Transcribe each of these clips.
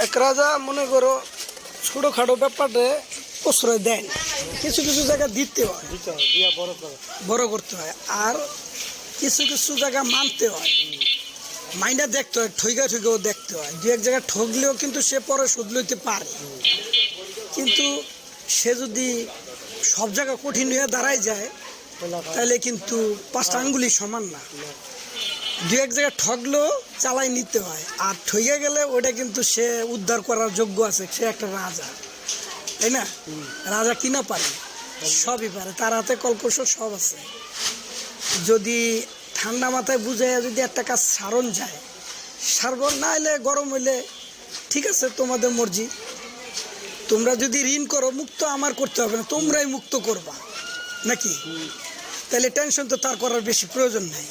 এক রাজা মনে করো ছোটোখাটো ব্যাপারে প্রশ্রয় দেয় না, কিছু কিছু জায়গা দিতে হয়, বড় করতে হয়, আর কিছু কিছু জায়গা মানতে হয়, মাইন্ডা দেখতে হয়, ঠইগাও দেখতে হয়। দু এক জায়গায় ঠকলেও কিন্তু সে পরে শোধ লইতে পারে, কিন্তু সে যদি সব জায়গা কঠিন হয়ে দাঁড়ায় যায় তাহলে কিন্তু পাঁচটা আঙ্গুলি সমান না। দু এক জায়গায় ঠকলেও চালাই নিতে হয়, আর ঠইয়া গেলে ওটা কিন্তু সে উদ্ধার করার যোগ্য আছে, সে একটা রাজা, তাই না? রাজা কিনা পারে, সবই পারে, তার হাতে কলকৌশল সব আছে। যদি ঠান্ডা মাথায় বুঝাইয়া যদি একটা কাজ সারণ যায়, সারব, না হলে গরম হইলে ঠিক আছে, তোমাদের মর্জি। তোমরা যদি ঋণ করো, মুক্ত আমার করতে হবে না, তোমরাই মুক্ত করবা নাকি? তাহলে টেনশন তো তার করার বেশি প্রয়োজন নাই।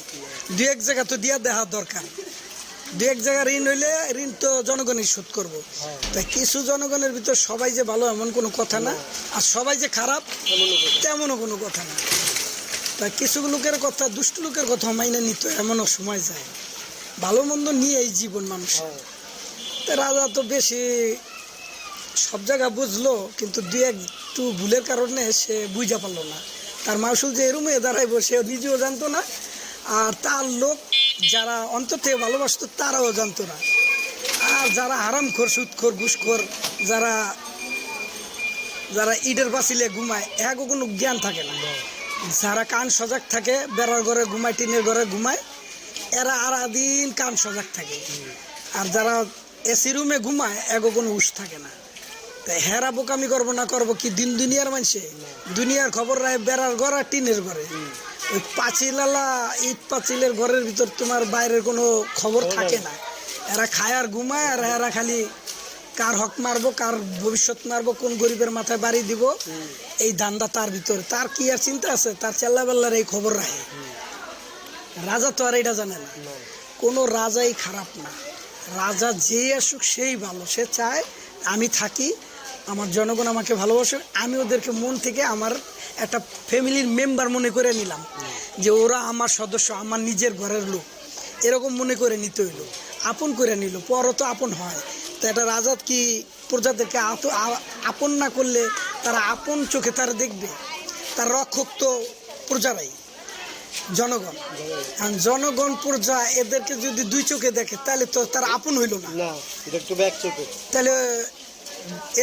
দু এক জায়গা তো দিয়া দেওয়া দরকার। দু এক জায়গা ঋণ হইলে ঋণ তো জনগণই শোধ করবো। তাই কিছু জনগণের ভিতর সবাই যে ভালো এমন কোনো কথা না, আর সবাই যে খারাপ তেমনও কোনো কথা না। তা কিছু লোকের কথা, দুষ্ট লোকের কথা মাইনে নিত, এমনও সময় যায়। ভালো মন্দ নিয়ে এই জীবন মানুষের। তা রাজা তো বেশি সব জায়গা বুঝলো, কিন্তু দু একটু ভুলের কারণে সে বুঝা পারলো না। তার মাসুল যে এরুমে দাঁড়াইব সে নিজেও জানতো না, আর তার লোক যারা অন্তর থেকে ভালোবাসতো তারাও জানতো না। আর যারা হারামখোর, সুদখোর, ঘুষখোর, যারা যারা ইটের বাসিলে ঘুমায়, এগো কোনো জ্ঞান থাকে না। যারা কান সজাগ থাকে, বেড়ার ঘরে ঘুমায়, টিনের ঘরে ঘুমায়, এরা আরাদিন কান সজাগ থাকে। আর যারা এসি রুমে ঘুমায়, এগো কোনো হুঁশ থাকে না। তাই হেরা বোকামি করবো না করবো কি? দিন দুনিয়ার মানুষে দুনিয়ার খবর রায় বেড়ার ঘর আর টিনের ঘরে। ওই পাঁচিলালা ইট পাঁচিলের ঘরের ভিতর তোমার বাইরের কোনো খবর থাকে না। এরা খায় আর ঘুমায়, আর এরা খালি কার হক মারবো, কার ভবিষ্যৎ মারবো, কোন গরিবের মাথায় বাড়ি দিব, এই ধান্দা তার ভিতরে। তার কি আর চিন্তা আছে? তার চেল্লাবেল্লার এই খবর রাখে। রাজা তো আর এটা জানে না। কোনো রাজাই খারাপ না, রাজা যে আসুক সেই ভালো। সে চায় আমি থাকি, আমার জনগণ আমাকে ভালোবাসে, আমি ওদেরকে মন থেকে আমার একটা ফ্যামিলির মেম্বার মনে করে নিলাম, যে ওরা আমার সদস্য, আমার নিজের ঘরের লোক, এরকম মনে করে নিতে হইলো, আপন করে নিল। পরও তো আপন হয়। তো একটা রাজা কি প্রজাদেরকে আপন না করলে তারা আপন চোখে তারা দেখবে? তার রক্ষক তো প্রজারাই, জনগণ। আর জনগণ প্রজা এদেরকে যদি দুই চোখে দেখে তাহলে তো তারা আপন হইল না। তাহলে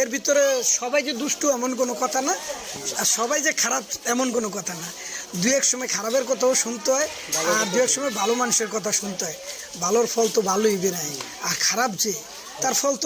এর ভিতরে সবাই যে দুষ্টু এমন কোনো কথা না, আর সবাই যে খারাপ এমন কোনো কথা না। দু এক সময় খারাপের কথাও শুনতে হয়, আর দু এক সময় ভালো মানুষের কথা শুনতে হয়। ভালোর ফল তো ভালোই বেরায়, আর খারাপ যে তার ফল তো